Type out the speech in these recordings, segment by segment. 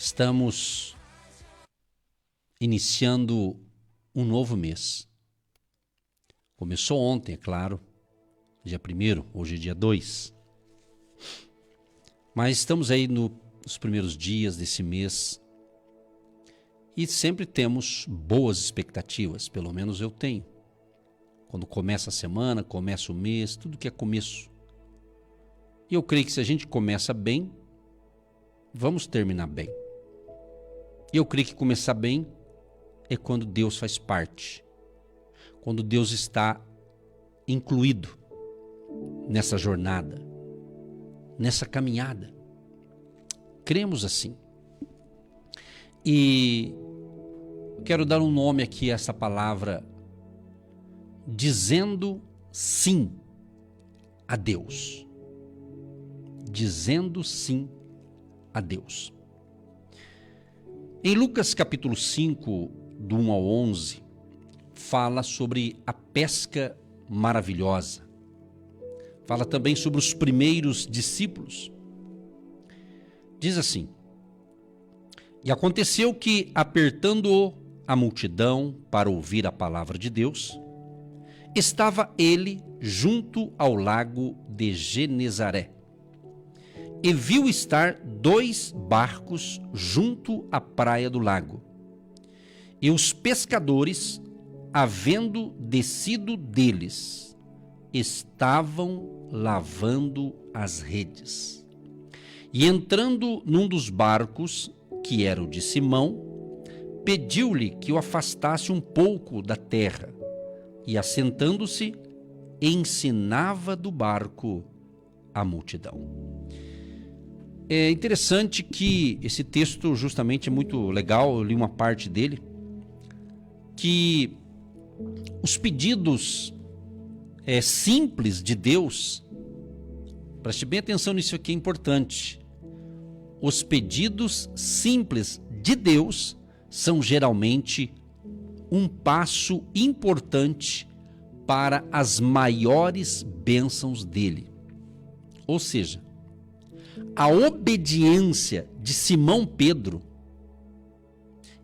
Estamos iniciando um novo mês. Começou ontem, é claro, dia 1º, hoje é dia 2. Mas estamos aí nos primeiros dias desse mês e sempre temos boas expectativas, pelo menos eu tenho. Quando começa a semana, começa o mês, tudo que é começo. E eu creio que se a gente começa bem, vamos terminar bem. E eu creio que começar bem é quando Deus faz parte, quando Deus está incluído nessa jornada, nessa caminhada. Cremos assim. E quero dar um nome aqui a essa palavra, dizendo sim a Deus. Dizendo sim a Deus. Em Lucas capítulo 5, do 1 ao 11, fala sobre a pesca maravilhosa. Fala também sobre os primeiros discípulos. Diz assim: E aconteceu que, apertando-o a multidão para ouvir a palavra de Deus, estava ele junto ao lago de Genezaré. E viu estar 2 barcos junto à praia do lago. E os pescadores, havendo descido deles, estavam lavando as redes. E entrando num dos barcos, que era o de Simão, pediu-lhe que o afastasse um pouco da terra. E assentando-se, ensinava do barco a multidão. É interessante que esse texto justamente é muito legal, eu li uma parte dele, que os pedidos simples de Deus, preste bem atenção nisso aqui, é importante. Os pedidos simples de Deus são geralmente um passo importante para as maiores bênçãos dele. Ou seja, a obediência de Simão Pedro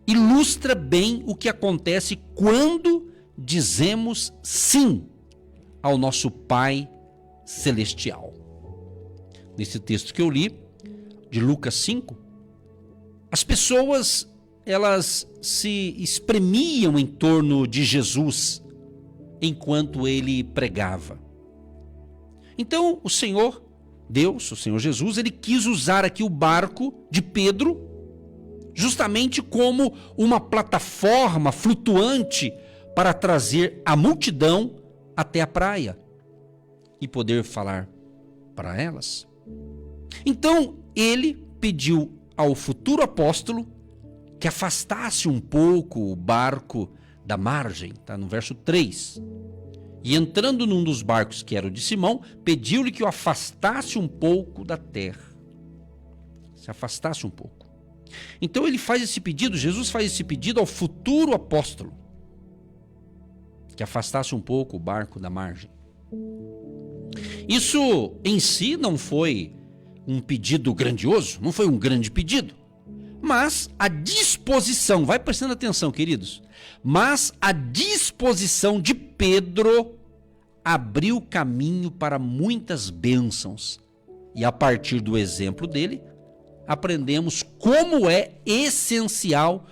ilustra bem o que acontece quando dizemos sim ao nosso Pai Celestial. Nesse texto que eu li, de Lucas 5, as pessoas, elas se espremiam em torno de Jesus enquanto ele pregava. Então o Senhor Deus, o Senhor Jesus, ele quis usar aqui o barco de Pedro justamente como uma plataforma flutuante para trazer a multidão até a praia e poder falar para elas. Então ele pediu ao futuro apóstolo que afastasse um pouco o barco da margem, tá no verso 3. E entrando num dos barcos, que era o de Simão, pediu-lhe que o afastasse um pouco da terra. Se afastasse um pouco. Então ele faz esse pedido, Jesus faz esse pedido ao futuro apóstolo, que afastasse um pouco o barco da margem. Isso em si não foi um pedido grandioso, não foi um grande pedido. Mas a disposição, vai prestando atenção, queridos, mas a disposição de Pedro abriu caminho para muitas bênçãos. E a partir do exemplo dele, aprendemos como é essencial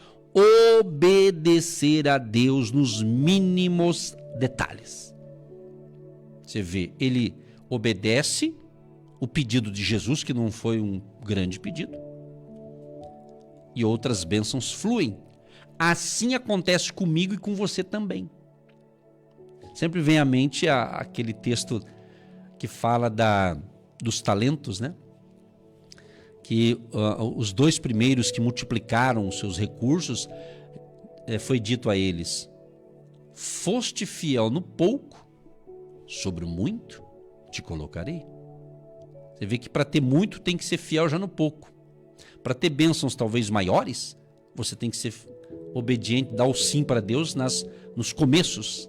obedecer a Deus nos mínimos detalhes. Você vê, ele obedece o pedido de Jesus, que não foi um grande pedido, e outras bênçãos fluem. Assim acontece comigo e com você também. Sempre vem à mente aquele texto que fala dos talentos, né? Que os 2 primeiros que multiplicaram os seus recursos, foi dito a eles: foste fiel no pouco, sobre o muito te colocarei. Você vê que para ter muito tem que ser fiel já no pouco. Para ter bênçãos talvez maiores, você tem que ser obediente, dar o sim para Deus nos começos,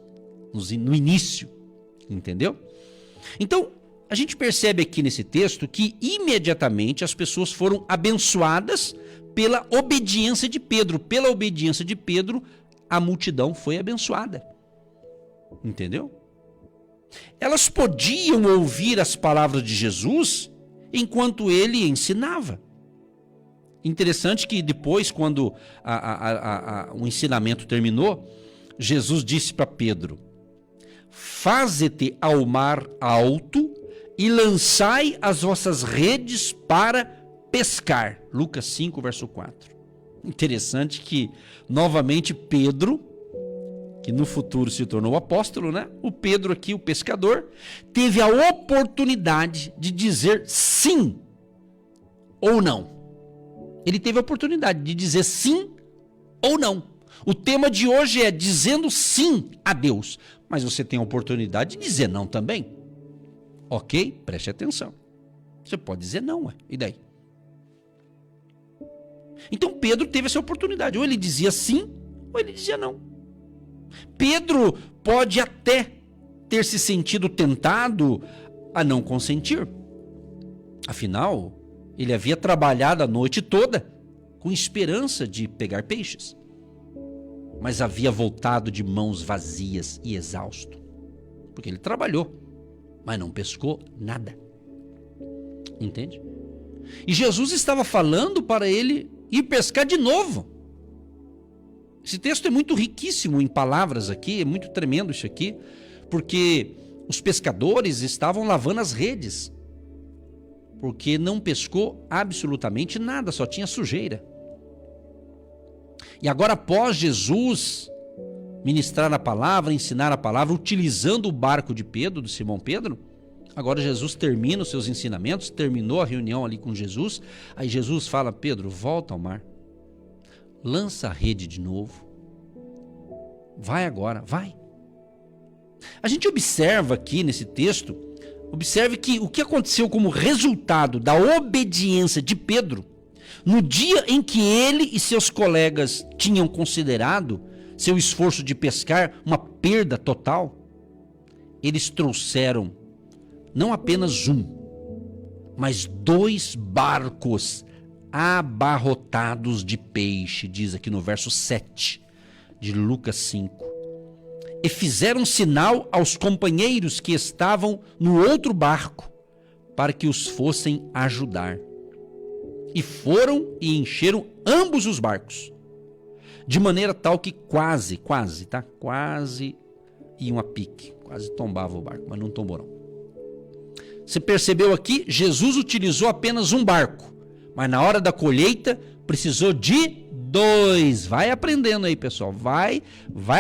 no início, entendeu? Então, a gente percebe aqui nesse texto que imediatamente as pessoas foram abençoadas pela obediência de Pedro. Pela obediência de Pedro, a multidão foi abençoada. Entendeu? Elas podiam ouvir as palavras de Jesus enquanto ele ensinava. Interessante que depois, quando o ensinamento terminou, Jesus disse para Pedro: faze-te ao mar alto e lançai as vossas redes para pescar. Lucas 5, verso 4. Interessante que, novamente, Pedro, que no futuro se tornou o apóstolo, né? O Pedro aqui, o pescador, teve a oportunidade de dizer sim ou não. Ele teve a oportunidade de dizer sim ou não. O tema de hoje é dizendo sim a Deus, mas você tem a oportunidade de dizer não também. Ok? Preste atenção. Você pode dizer não, e daí? Então Pedro teve essa oportunidade. Ou ele dizia sim, ou ele dizia não. Pedro pode até ter se sentido tentado a não consentir. Afinal, ele havia trabalhado a noite toda com esperança de pegar peixes, mas havia voltado de mãos vazias e exausto, porque ele trabalhou, mas não pescou nada. Entende? E Jesus estava falando para ele ir pescar de novo. Esse texto é muito riquíssimo em palavras aqui, é muito tremendo isso aqui, porque os pescadores estavam lavando as redes, porque não pescou absolutamente nada, só tinha sujeira. E agora, após Jesus ministrar a palavra, ensinar a palavra, utilizando o barco de Pedro, de Simão Pedro, agora Jesus termina os seus ensinamentos, terminou a reunião ali com Jesus, aí Jesus fala: Pedro, volta ao mar, lança a rede de novo, vai agora, vai. A gente observa aqui nesse texto, observe que o que aconteceu como resultado da obediência de Pedro, no dia em que ele e seus colegas tinham considerado seu esforço de pescar uma perda total, eles trouxeram não apenas um, mas 2 barcos abarrotados de peixe, diz aqui no verso 7 de Lucas 5. E fizeram sinal aos companheiros que estavam no outro barco, para que os fossem ajudar. E foram e encheram ambos os barcos, de maneira tal que quase iam a pique, quase tombava o barco, mas não tombou não. Você percebeu aqui? Jesus utilizou apenas um barco, mas na hora da colheita precisou de 2. Vai aprendendo aí, pessoal. Vai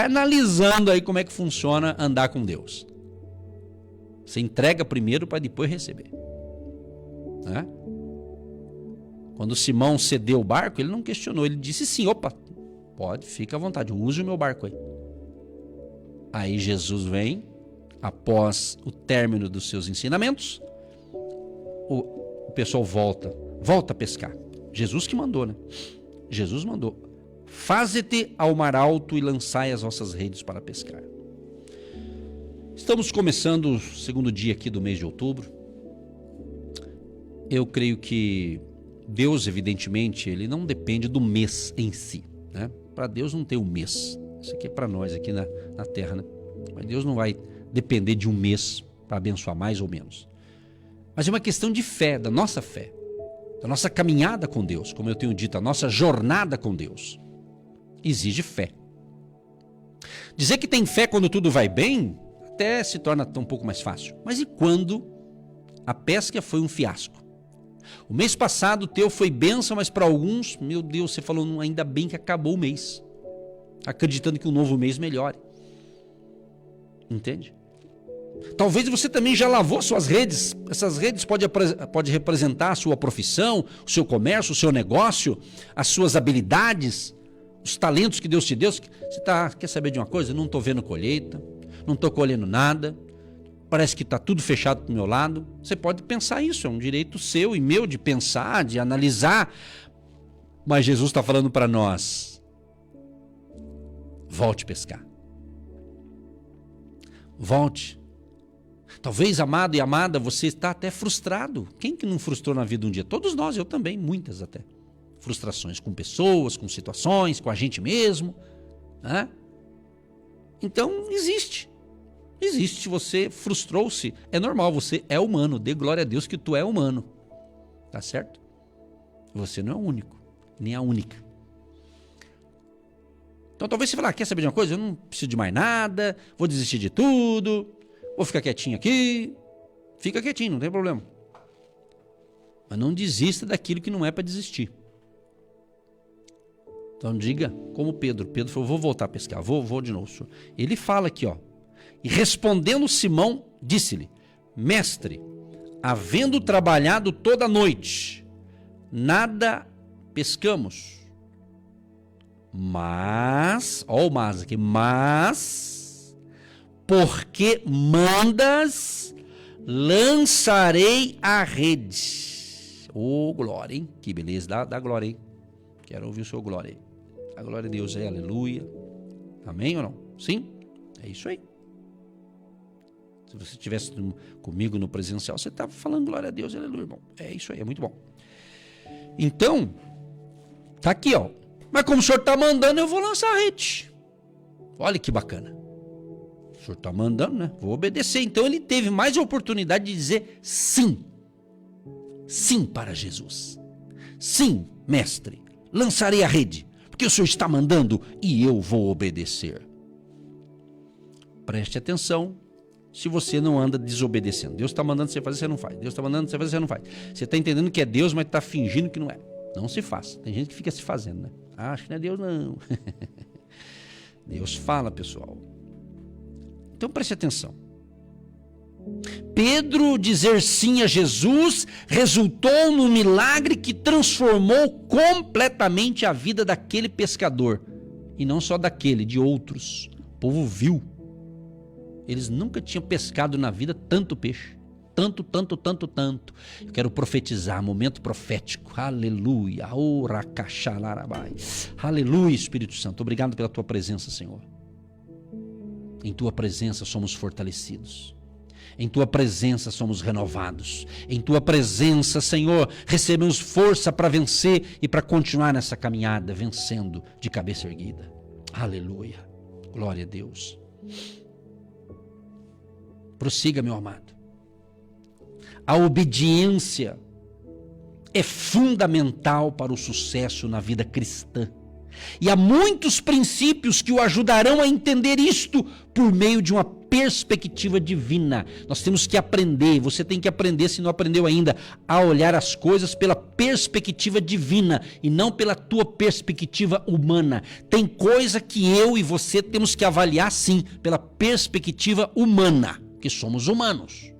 analisando aí como é que funciona andar com Deus. Você entrega primeiro para depois receber. Né? Quando Simão cedeu o barco, ele não questionou. Ele disse sim, opa, pode, fica à vontade, use o meu barco aí. Aí Jesus vem, após o término dos seus ensinamentos, o pessoal volta a pescar. Jesus que mandou, né? Jesus mandou: faze-te ao mar alto e lançai as vossas redes para pescar. Estamos começando o segundo dia aqui do mês de outubro. Eu creio que Deus, evidentemente, ele não depende do mês em si, né? Para Deus não tem um mês. Isso aqui é para nós aqui na terra, né? Mas Deus não vai depender de um mês para abençoar mais ou menos. Mas é uma questão de fé, da nossa fé, da nossa caminhada com Deus. Como eu tenho dito, a nossa jornada com Deus exige fé. Dizer que tem fé quando tudo vai bem até se torna um pouco mais fácil. Mas e quando a pesca foi um fiasco? O mês passado o teu foi bênção, mas para alguns, meu Deus, você falou, ainda bem que acabou o mês, acreditando que um novo mês melhore. Entende? Talvez você também já lavou suas redes. Essas redes pode representar a sua profissão, o seu comércio, o seu negócio, as suas habilidades, os talentos que Deus te deu. Você quer saber de uma coisa? Não estou vendo colheita, não estou colhendo nada, parece que está tudo fechado do meu lado. Você pode pensar isso, é um direito seu e meu de pensar, de analisar. Mas Jesus está falando para nós: volte a pescar. Volte. Talvez, amado e amada, você está até frustrado. Quem que não frustrou na vida um dia? Todos nós, eu também, muitas até. frustrações com pessoas, com situações, com a gente mesmo, né? Então existe, você frustrou-se, é normal, você é humano, dê glória a Deus que tu é humano, tá certo? Você não é o único, nem a única. Então talvez você fale, quer saber de uma coisa? Eu não preciso de mais nada, vou desistir de tudo, vou ficar quietinho aqui. Fica quietinho, não tem problema. Mas não desista daquilo que não é para desistir. Então diga como Pedro. Pedro falou, vou voltar a pescar, vou de novo, senhor. Ele fala aqui, ó. E respondendo Simão, disse-lhe, mestre, havendo trabalhado toda a noite, nada pescamos. Mas, ó o mas aqui, mas, porque mandas, lançarei a rede. Ô, glória, hein? Que beleza, dá glória, hein? Quero ouvir o seu glória aí. A glória de Deus aí, aleluia. Amém ou não? Sim? É isso aí. Se você estivesse comigo no presencial, você estava falando glória a Deus, aleluia, irmão. É isso aí, é muito bom. Então, tá aqui, ó. Mas como o senhor está mandando, eu vou lançar a rede. Olha que bacana. O senhor está mandando, né? Vou obedecer. Então ele teve mais oportunidade de dizer sim. Sim para Jesus. Sim, mestre. Lançarei a rede. Porque o senhor está mandando e eu vou obedecer. Preste atenção. Se você não anda desobedecendo. Deus está mandando você fazer, você não faz. Deus está mandando você fazer, você não faz. Você está entendendo que é Deus, mas está fingindo que não é. Não se faça. Tem gente que fica se fazendo, né? Acho que não é Deus, não. Deus fala, pessoal. Então preste atenção. Pedro dizer sim a Jesus resultou no milagre que transformou completamente a vida daquele pescador. E não só daquele, de outros. O povo viu. Eles nunca tinham pescado na vida tanto peixe. Tanto. Eu quero profetizar, momento profético. Aleluia. Aleluia, Espírito Santo. Obrigado pela tua presença, Senhor. Em tua presença somos fortalecidos. Em tua presença somos renovados. Em tua presença, Senhor, recebemos força para vencer e para continuar nessa caminhada, vencendo de cabeça erguida. Aleluia. Glória a Deus. Prossiga, meu amado. A obediência é fundamental para o sucesso na vida cristã. E há muitos princípios que o ajudarão a entender isto por meio de uma perspectiva divina. Nós temos que aprender, você tem que aprender, se não aprendeu ainda, a olhar as coisas pela perspectiva divina e não pela tua perspectiva humana. Tem coisa que eu e você temos que avaliar sim, pela perspectiva humana, que somos humanos.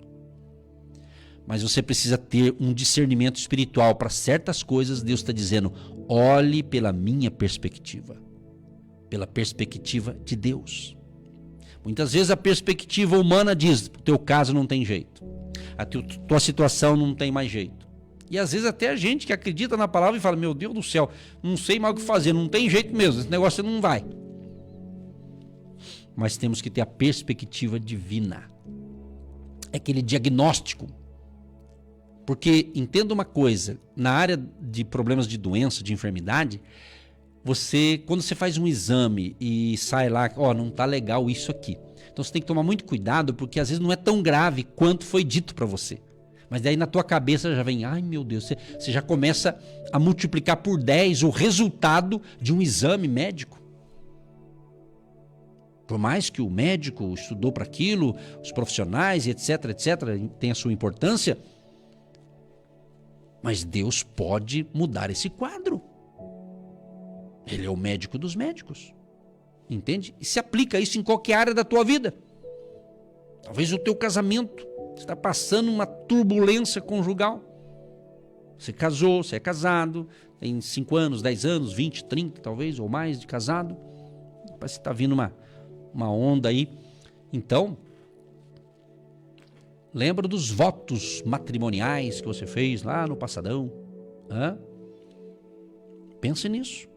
Mas você precisa ter um discernimento espiritual para certas coisas. Deus está dizendo, olhe pela minha perspectiva, pela perspectiva de Deus. Muitas vezes a perspectiva humana diz, o teu caso não tem jeito, a tua situação não tem mais jeito. E às vezes até a gente que acredita na palavra e fala, meu Deus do céu, não sei mais o que fazer, não tem jeito mesmo, esse negócio não vai. Mas temos que ter a perspectiva divina. É aquele diagnóstico. Porque, entenda uma coisa, na área de problemas de doença, de enfermidade, quando você faz um exame e sai lá, não está legal isso aqui. Então você tem que tomar muito cuidado, porque às vezes não é tão grave quanto foi dito para você. Mas daí na tua cabeça já vem, ai meu Deus, você já começa a multiplicar por 10 o resultado de um exame médico. Por mais que o médico estudou para aquilo, os profissionais, etc, tem a sua importância, mas Deus pode mudar esse quadro. Ele é o médico dos médicos. Entende? E se aplica isso em qualquer área da tua vida. Talvez o teu casamento está passando uma turbulência conjugal. Você casou, você é casado, tem 5 anos, 10 anos, 20, 30 talvez, ou mais de casado. Parece que está vindo uma onda aí. Então, lembra dos votos matrimoniais que você fez lá no passadão. Pense nisso.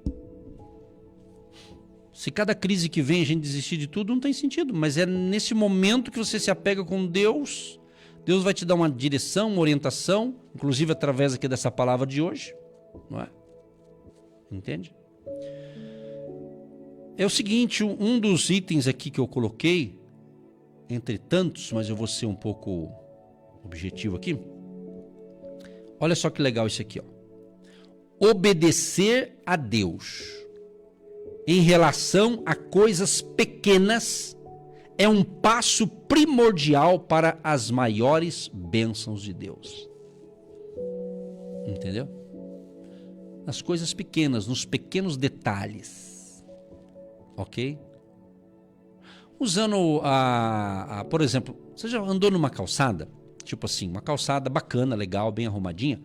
Se cada crise que vem a gente desistir de tudo, não tem sentido. Mas é nesse momento que você se apega com Deus. Deus vai te dar uma direção, uma orientação, inclusive através aqui dessa palavra de hoje. Não é? Entende? É o seguinte, um dos itens aqui que eu coloquei, entre tantos, mas eu vou ser um pouco objetivo aqui. Olha só que legal isso aqui, ó. Obedecer a Deus em relação a coisas pequenas é um passo primordial para as maiores bênçãos de Deus. Entendeu? Nas coisas pequenas, nos pequenos detalhes. Ok? Usando por exemplo, você já andou numa calçada? Tipo assim, uma calçada bacana, legal, bem arrumadinha.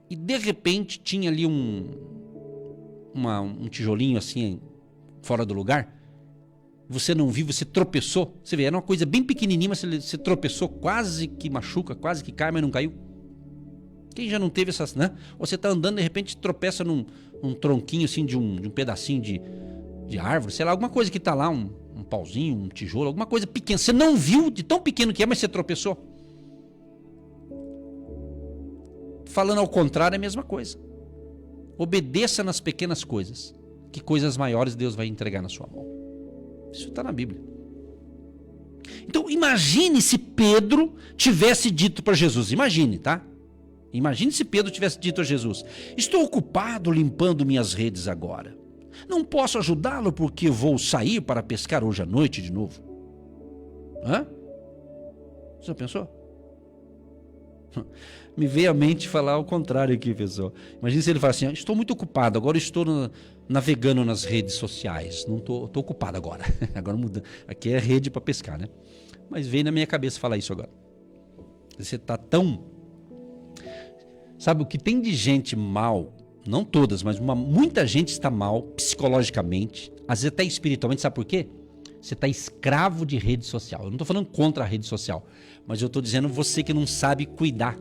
E de repente tinha ali um tijolinho assim, fora do lugar. Você não viu, você tropeçou. Você vê, era uma coisa bem pequenininha, mas você tropeçou, quase que machuca, quase que cai, mas não caiu. Quem já não teve essas, né? Ou você tá andando, de repente tropeça num tronquinho assim de um pedacinho de árvore, sei lá, alguma coisa que tá lá, um pauzinho, um tijolo, alguma coisa pequena. Você não viu de tão pequeno que é, mas você tropeçou. Falando ao contrário, é a mesma coisa. Obedeça nas pequenas coisas, que coisas maiores Deus vai entregar na sua mão. Isso está na Bíblia. Então, imagine se Pedro tivesse dito para Jesus, imagine, tá? Imagine se Pedro tivesse dito a Jesus, estou ocupado limpando minhas redes agora. Não posso ajudá-lo porque vou sair para pescar hoje à noite de novo. Hã? Você já pensou? Me veio à mente falar o contrário aqui, pessoal. Imagina se ele fala assim, estou muito ocupado, agora estou navegando nas redes sociais. Não estou ocupado agora. Agora muda. Aqui é rede para pescar, né? Mas veio na minha cabeça falar isso agora. Você está tão... Sabe, o que tem de gente mal, não todas, mas muita gente está mal psicologicamente, às vezes até espiritualmente, sabe por quê? Você está escravo de rede social. Eu não estou falando contra a rede social, mas eu estou dizendo você que não sabe cuidar.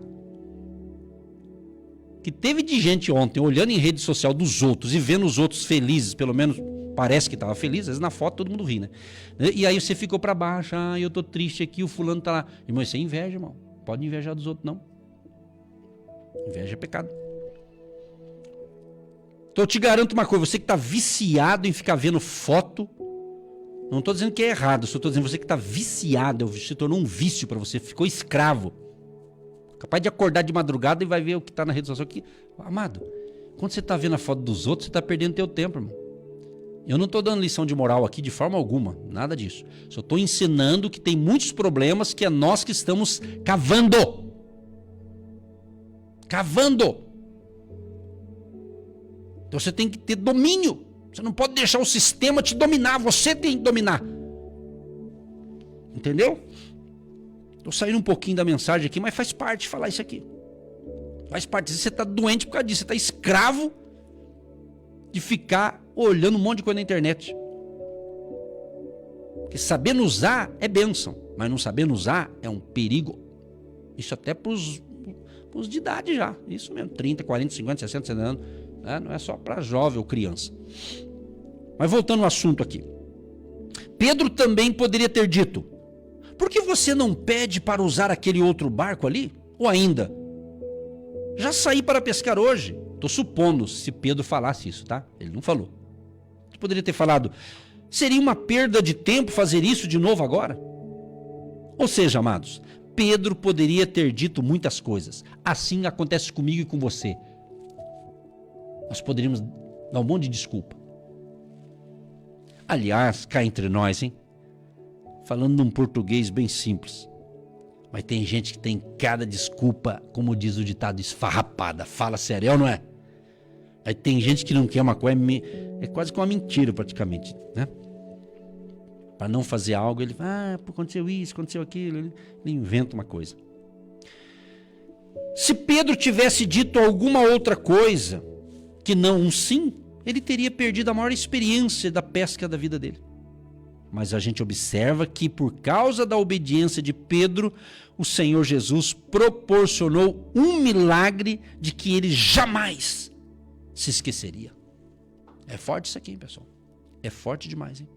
Que teve de gente ontem olhando em rede social dos outros e vendo os outros felizes, pelo menos parece que estava feliz, às vezes na foto todo mundo ri, né? E aí você ficou para baixo, eu tô triste aqui, o fulano tá lá. Irmão, isso é inveja, irmão. Pode invejar dos outros, não. Inveja é pecado. Então eu te garanto uma coisa, você que está viciado em ficar vendo foto, não estou dizendo que é errado, só estou dizendo você que está viciado, se tornou um vício para você, ficou escravo. Capaz de acordar de madrugada e vai ver o que está na rede social aqui. Amado, quando você está vendo a foto dos outros, você está perdendo teu tempo, irmão. Eu não estou dando lição de moral aqui de forma alguma, nada disso. Só estou ensinando que tem muitos problemas que é nós que estamos cavando. Então você tem que ter domínio. Você não pode deixar o sistema te dominar, você tem que dominar. Entendeu? Estou saindo um pouquinho da mensagem aqui, mas faz parte falar isso aqui. Faz parte. Você está doente por causa disso. Você está escravo de ficar olhando um monte de coisa na internet. Porque sabendo usar é bênção, mas não sabendo usar é um perigo. Isso até para os de idade já. Isso mesmo, 30, 40, 50, 60, 70 anos. Né? Não é só para jovem ou criança. Mas voltando ao assunto aqui. Pedro também poderia ter dito, por que você não pede para usar aquele outro barco ali? Ou ainda, já saí para pescar hoje. Estou supondo se Pedro falasse isso, tá? Ele não falou. Ele poderia ter falado, seria uma perda de tempo fazer isso de novo agora? Ou seja, amados, Pedro poderia ter dito muitas coisas. Assim acontece comigo e com você. Nós poderíamos dar um monte de desculpa. Aliás, cá entre nós, hein? Falando num português bem simples. Mas tem gente que tem cada desculpa, como diz o ditado, esfarrapada. Fala sério, não é? Aí tem gente que não quer uma coisa, é quase que uma mentira praticamente, né? Para não fazer algo, ele fala, aconteceu isso, aconteceu aquilo, ele inventa uma coisa. Se Pedro tivesse dito alguma outra coisa, que não um sim, ele teria perdido a maior experiência da pesca da vida dele. Mas a gente observa que por causa da obediência de Pedro, o Senhor Jesus proporcionou um milagre de que ele jamais se esqueceria. É forte isso aqui, hein, pessoal? É forte demais, hein?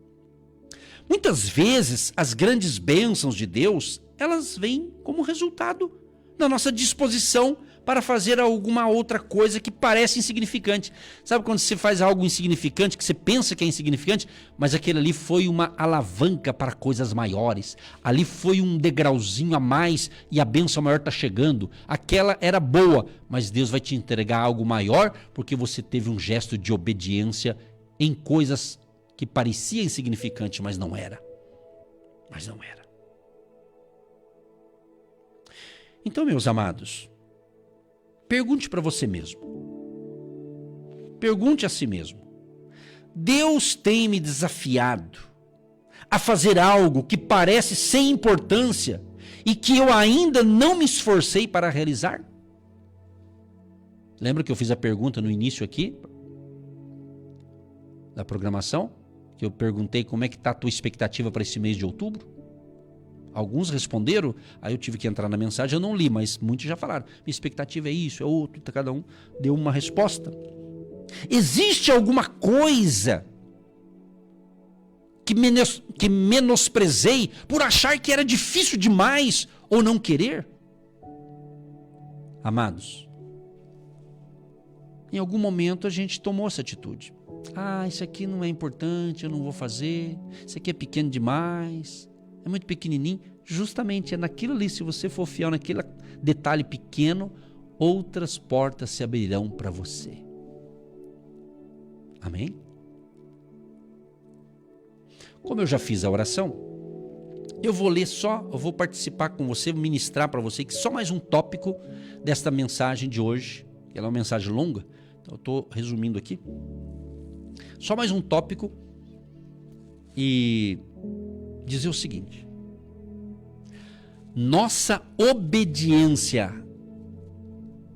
Muitas vezes, as grandes bênçãos de Deus, elas vêm como resultado na nossa disposição para fazer alguma outra coisa que parece insignificante. Sabe quando você faz algo insignificante, que você pensa que é insignificante, mas aquele ali foi uma alavanca para coisas maiores. Ali foi um degrauzinho a mais e a bênção maior está chegando. Aquela era boa, mas Deus vai te entregar algo maior porque você teve um gesto de obediência em coisas que parecia insignificante, mas não era. Mas não era. Então, meus amados, pergunte para você mesmo. Pergunte a si mesmo. Deus tem me desafiado a fazer algo que parece sem importância e que eu ainda não me esforcei para realizar? Lembra que eu fiz a pergunta no início aqui da programação? Que eu perguntei como é que está a tua expectativa para esse mês de outubro? Alguns responderam, aí eu tive que entrar na mensagem, eu não li, mas muitos já falaram. Minha expectativa é isso, é outro, cada um deu uma resposta. Existe alguma coisa que menosprezei por achar que era difícil demais ou não querer? Amados, em algum momento a gente tomou essa atitude. Isso aqui não é importante, eu não vou fazer, isso aqui é pequeno demais. É muito pequenininho, justamente é naquilo ali, se você for fiel naquele detalhe pequeno, outras portas se abrirão para você. Amém? Como eu já fiz a oração, eu vou participar com você, ministrar para você que só mais um tópico desta mensagem de hoje, que ela é uma mensagem longa, então eu estou resumindo aqui. Só mais um tópico e dizer o seguinte: nossa obediência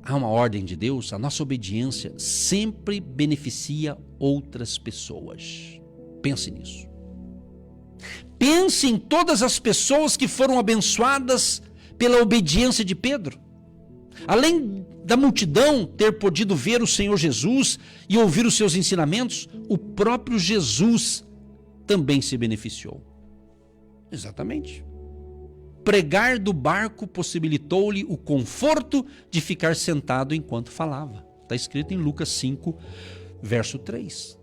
a uma ordem de Deus, a nossa obediência sempre beneficia outras pessoas. Pense nisso. Pense em todas as pessoas que foram abençoadas pela obediência de Pedro. Além da multidão ter podido ver o Senhor Jesus e ouvir os seus ensinamentos, o próprio Jesus também se beneficiou. Exatamente. Pregar do barco possibilitou-lhe o conforto de ficar sentado enquanto falava. Está escrito em Lucas 5, verso 3.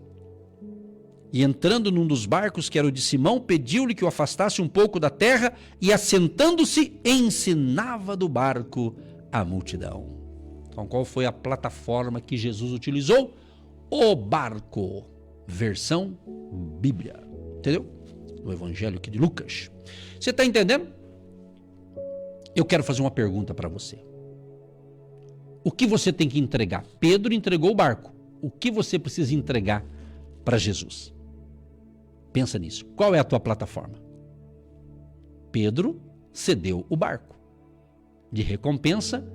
E entrando num dos barcos, que era o de Simão, pediu-lhe que o afastasse um pouco da terra e, assentando-se, ensinava do barco a multidão. Então, qual foi a plataforma que Jesus utilizou? O barco, versão Bíblia. Entendeu? Do Evangelho aqui de Lucas. Você está entendendo? Eu quero fazer uma pergunta para você. O que você tem que entregar? Pedro entregou o barco. O que você precisa entregar para Jesus? Pensa nisso. Qual é a tua plataforma? Pedro cedeu o barco. De recompensa,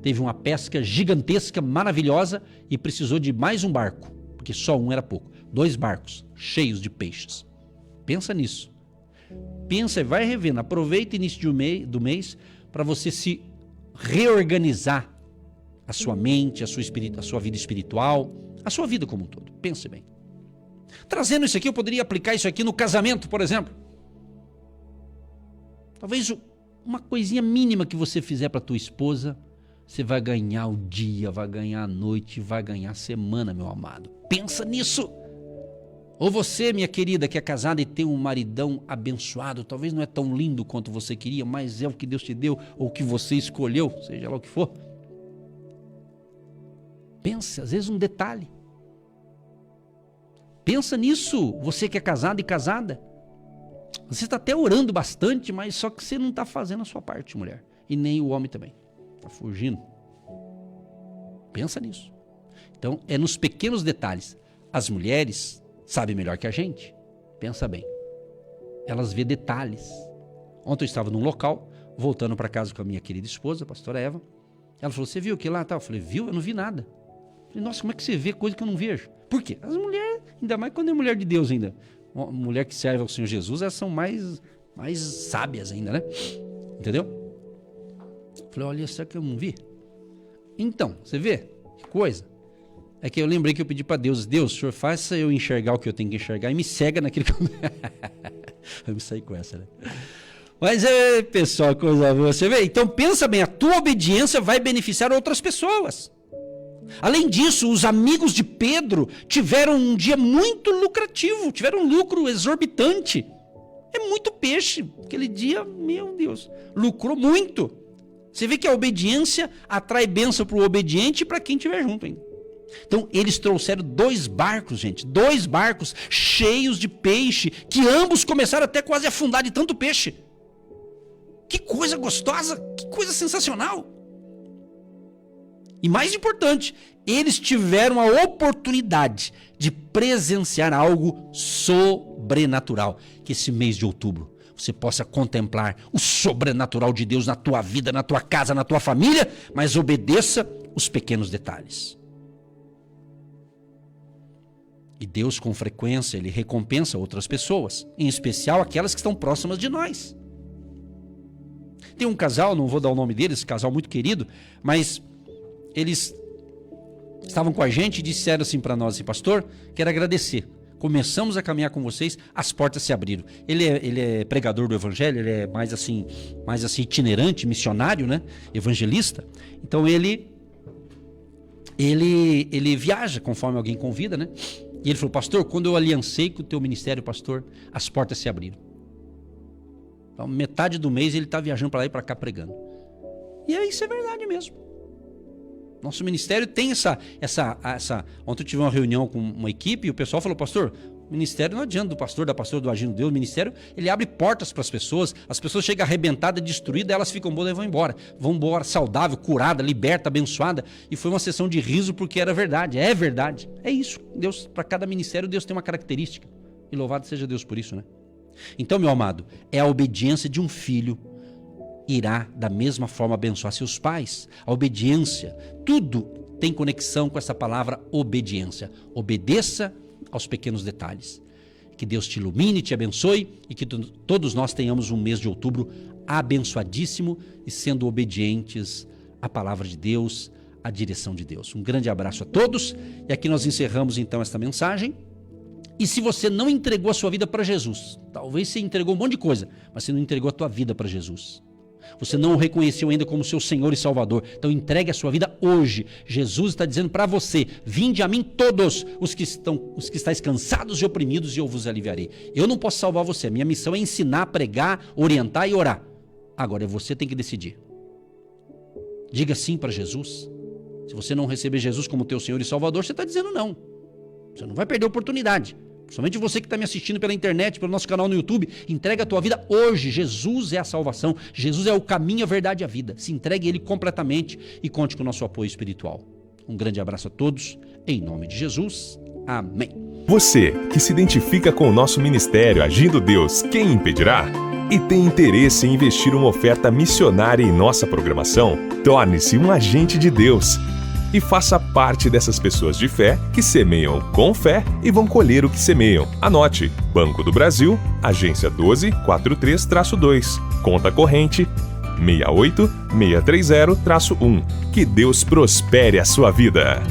teve uma pesca gigantesca, maravilhosa, e precisou de mais um barco, porque só um era pouco. 2 barcos cheios de peixes. Pensa nisso. Pensa e vai revendo. Aproveita o início do mês para você se reorganizar a sua mente, a sua vida espiritual, a sua vida como um todo. Pense bem. Trazendo isso aqui, eu poderia aplicar isso aqui no casamento, por exemplo. Talvez uma coisinha mínima que você fizer para tua esposa, você vai ganhar o dia, vai ganhar a noite, vai ganhar a semana, meu amado. Pensa nisso. Ou você, minha querida, que é casada e tem um maridão abençoado, talvez não é tão lindo quanto você queria, mas é o que Deus te deu, ou o que você escolheu, seja lá o que for. Pensa, às vezes um detalhe. Pensa nisso, você que é casado e casada. Você está até orando bastante, mas só que você não está fazendo a sua parte, mulher. E nem o homem também. Está fugindo. Pensa nisso. Então, é nos pequenos detalhes. As mulheres sabem melhor que a gente. Pensa bem. Elas vê detalhes. Ontem eu estava num local, voltando para casa com a minha querida esposa, a pastora Eva. Ela falou, você viu que lá? Eu falei, viu? Eu não vi nada. Eu falei, nossa, como é que você vê coisa que eu não vejo? Por quê? As mulheres, ainda mais quando é mulher de Deus ainda. Uma mulher que serve ao Senhor Jesus, elas são mais sábias ainda, né? Entendeu? Eu falei, olha, será que eu não vi? Então, você vê? Que coisa. É que eu lembrei que eu pedi para Deus, Deus, o Senhor faça eu enxergar o que eu tenho que enxergar e me cega naquilo que eu... Eu me saí com essa, né? Mas pessoal, coisa boa. Você vê? Então pensa bem, a tua obediência vai beneficiar outras pessoas. Além disso, os amigos de Pedro tiveram um dia muito lucrativo, tiveram um lucro exorbitante. É muito peixe. Aquele dia, meu Deus, lucrou muito. Você vê que a obediência atrai bênção para o obediente e para quem estiver junto ainda. Então, eles trouxeram 2 barcos, gente. 2 barcos cheios de peixe, que ambos começaram até quase a afundar de tanto peixe. Que coisa gostosa, que coisa sensacional. E mais importante, eles tiveram a oportunidade de presenciar algo sobrenatural. Que esse mês de outubro você possa contemplar o sobrenatural de Deus na tua vida, na tua casa, na tua família, mas obedeça os pequenos detalhes. E Deus, com frequência, Ele recompensa outras pessoas, em especial aquelas que estão próximas de nós. Tem um casal, não vou dar o nome deles, casal muito querido, mas eles estavam com a gente e disseram assim para nós, assim, pastor, quero agradecer. Começamos a caminhar com vocês, as portas se abriram. Ele é pregador do evangelho, ele é mais assim itinerante, missionário, né? Evangelista. Então ele viaja conforme alguém convida, né? E ele falou, pastor, quando eu aliancei com o teu ministério, pastor, as portas se abriram. Então, metade do mês ele está viajando para lá e para cá pregando. E isso é verdade mesmo. Nosso ministério tem essa... Ontem eu tive uma reunião com uma equipe e o pessoal falou, pastor, o ministério não adianta do pastor, da pastora, do agindo Deus. O ministério, ele abre portas para as pessoas chegam arrebentadas, destruídas, elas ficam boas e vão embora. Vão embora saudável, curada, liberta, abençoada. E foi uma sessão de riso porque era verdade. É verdade. É isso. Deus, para cada ministério, Deus tem uma característica. E louvado seja Deus por isso, né? Então, meu amado, é a obediência de um filho irá da mesma forma abençoar seus pais. A obediência, tudo tem conexão com essa palavra obediência. Obedeça aos pequenos detalhes. Que Deus te ilumine, te abençoe e que todos nós tenhamos um mês de outubro abençoadíssimo e sendo obedientes à palavra de Deus, à direção de Deus. Um grande abraço a todos e aqui nós encerramos então esta mensagem. E se você não entregou a sua vida para Jesus, talvez você entregou um monte de coisa, mas você não entregou a tua vida para Jesus. Você não o reconheceu ainda como seu Senhor e Salvador. Então entregue a sua vida hoje. Jesus está dizendo para você, vinde a mim todos os que estáis cansados e oprimidos e eu vos aliviarei. Eu não posso salvar você, a minha missão é ensinar, pregar, orientar e orar. Agora você tem que decidir. Diga sim para Jesus. Se você não receber Jesus como teu Senhor e Salvador, você está dizendo não. Você não vai perder a oportunidade. Somente você que está me assistindo pela internet, pelo nosso canal no YouTube, entrega a tua vida hoje. Jesus é a salvação, Jesus é o caminho, a verdade e a vida. Se entregue a Ele completamente e conte com o nosso apoio espiritual. Um grande abraço a todos, em nome de Jesus. Amém. Você que se identifica com o nosso ministério Agindo Deus, quem impedirá? E tem interesse em investir uma oferta missionária em nossa programação? Torne-se um agente de Deus. E faça parte dessas pessoas de fé que semeiam com fé e vão colher o que semeiam. Anote: Banco do Brasil, agência 12432-2, conta corrente 68630-1. Que Deus prospere a sua vida.